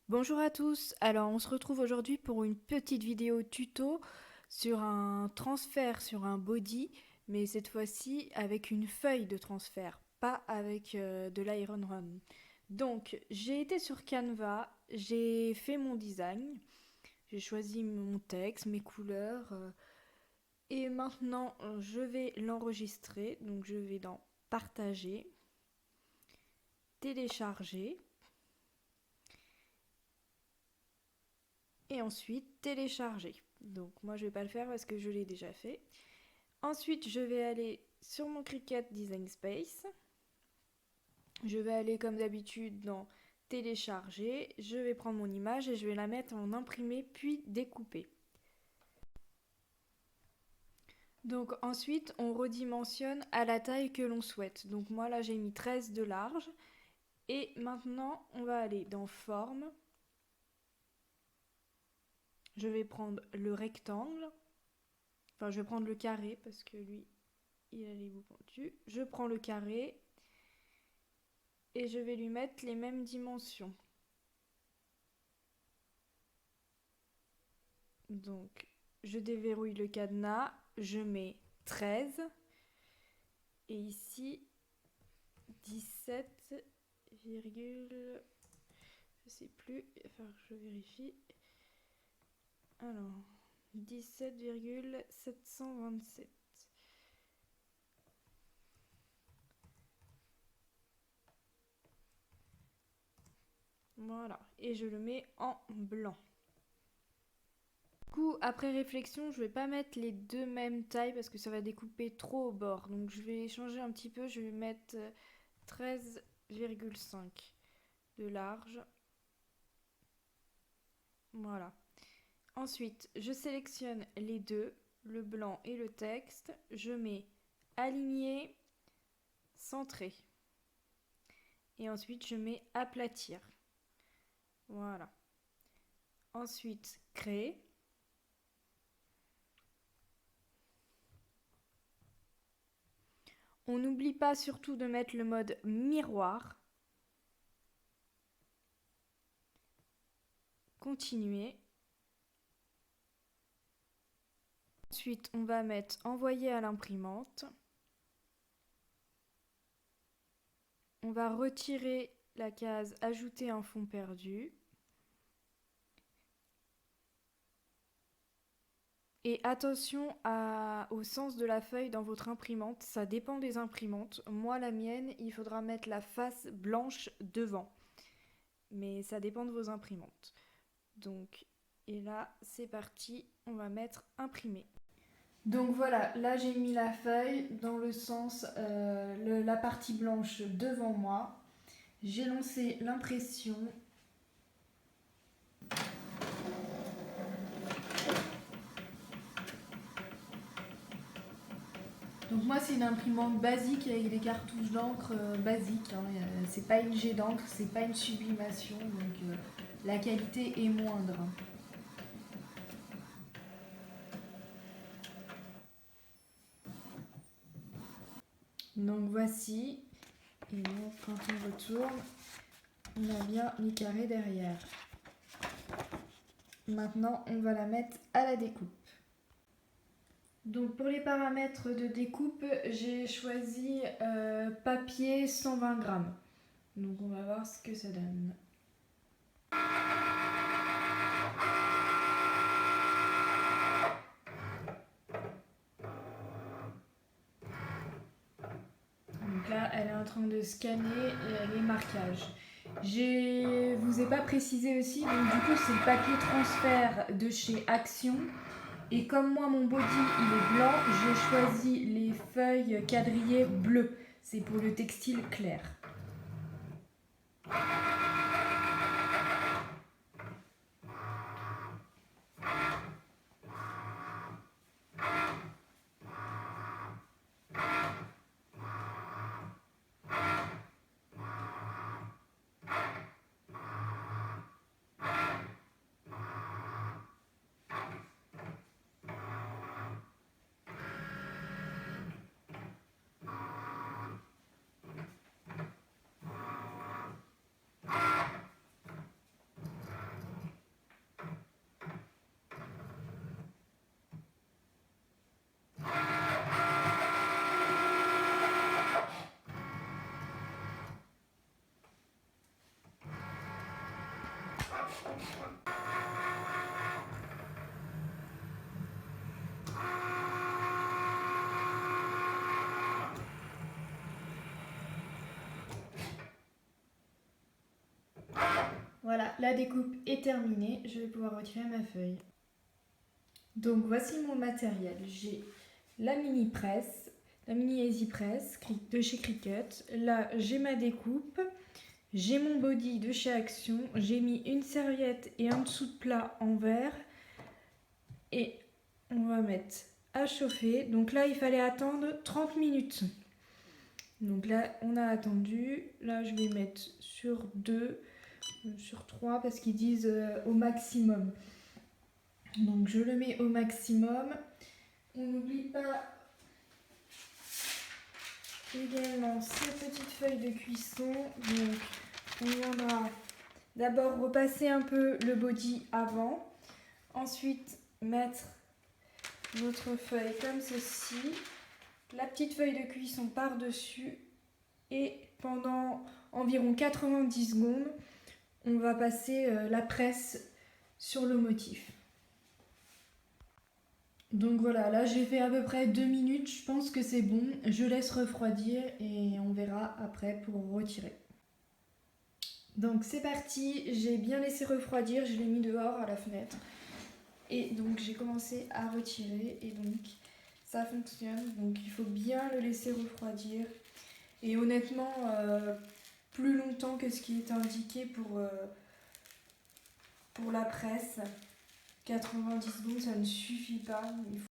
Bonjour à tous, alors on se retrouve aujourd'hui pour une petite vidéo tuto sur un transfert sur un body, mais cette fois-ci avec une feuille de transfert, pas avec de l'Iron Run. Donc j'ai été sur Canva, j'ai fait mon design, j'ai choisi mon texte, mes couleurs, et maintenant je vais l'enregistrer, donc je vais dans Partager, Télécharger, et ensuite télécharger. Donc moi je vais pas le faire parce que je l'ai déjà fait. Ensuite je vais aller sur mon Cricut Design Space. Je vais aller comme d'habitude dans télécharger. Je vais prendre mon image et je vais la mettre en imprimé puis découper. Donc ensuite on redimensionne à la taille que l'on souhaite. Donc moi là j'ai mis 13 de large. Et maintenant on va aller dans forme. Je vais prendre le rectangle. Enfin je vais prendre le carré parce que lui il a les bouts pentus. Je prends le carré et je vais lui mettre les mêmes dimensions. Donc je déverrouille le cadenas, je mets 13 et ici 17, je sais plus, il va falloir que je vérifie. Alors 17,727. Voilà, et je le mets en blanc. Du coup, après réflexion, je vais pas mettre les deux mêmes tailles parce que ça va découper trop au bord. Donc je vais changer un petit peu, je vais mettre 13,5 de large. Voilà. Ensuite, je sélectionne les deux, le blanc et le texte. Je mets aligner, centrer. Et ensuite, je mets aplatir. Voilà. Ensuite, créer. On n'oublie pas surtout de mettre le mode miroir. Continuer. Ensuite, on va mettre envoyer à l'imprimante. On va retirer la case ajouter un fond perdu. Et attention au sens de la feuille dans votre imprimante, ça dépend des imprimantes. Moi, la mienne, il faudra mettre la face blanche devant. Mais ça dépend de vos imprimantes. Donc, et là, c'est parti, on va mettre imprimer. Donc voilà, là j'ai mis la feuille dans le sens, la partie blanche devant moi. J'ai lancé l'impression. Donc moi c'est une imprimante basique avec des cartouches d'encre basiques. Hein. C'est pas une jet d'encre, c'est pas une sublimation, donc la qualité est moindre. Donc voici, et donc quand on retourne, on a bien mis carré derrière. Maintenant on va la mettre à la découpe. Donc pour les paramètres de découpe, j'ai choisi papier 120 grammes. Donc on va voir ce que ça donne. Donc là, elle est en train de scanner les marquages. Je vous ai pas précisé aussi, donc du coup c'est le papier transfert de chez Action. Et comme moi mon body il est blanc, j'ai choisi les feuilles quadrillées bleues. C'est pour le textile clair. la découpe est terminée, je vais pouvoir retirer ma feuille. Donc voici mon matériel. J'ai la mini presse, la mini Easy Press de chez Cricut. Là, j'ai ma découpe. J'ai mon body de chez Action. J'ai mis une serviette et un dessous de plat en verre. Et on va mettre à chauffer. Donc là, il fallait attendre 30 minutes. Donc là, on a attendu. Là, je vais mettre sur 2, sur 3 parce qu'ils disent au maximum. Donc je le mets au maximum. On n'oublie pas également ces petites feuilles de cuisson. Donc on viendra d'abord repasser un peu le body avant. Ensuite mettre votre feuille comme ceci. La petite feuille de cuisson par-dessus. Et pendant environ 90 secondes, on va passer la presse sur le motif. Donc voilà, là j'ai fait à peu près 2 minutes, je pense que c'est bon. Je laisse refroidir et on verra après pour retirer. Donc c'est parti, j'ai bien laissé refroidir, je l'ai mis dehors à la fenêtre. Et donc j'ai commencé à retirer et donc ça fonctionne. Donc il faut bien le laisser refroidir. Et honnêtement, plus longtemps que ce qui est indiqué pour la presse. 90 secondes, ça ne suffit pas. Il faut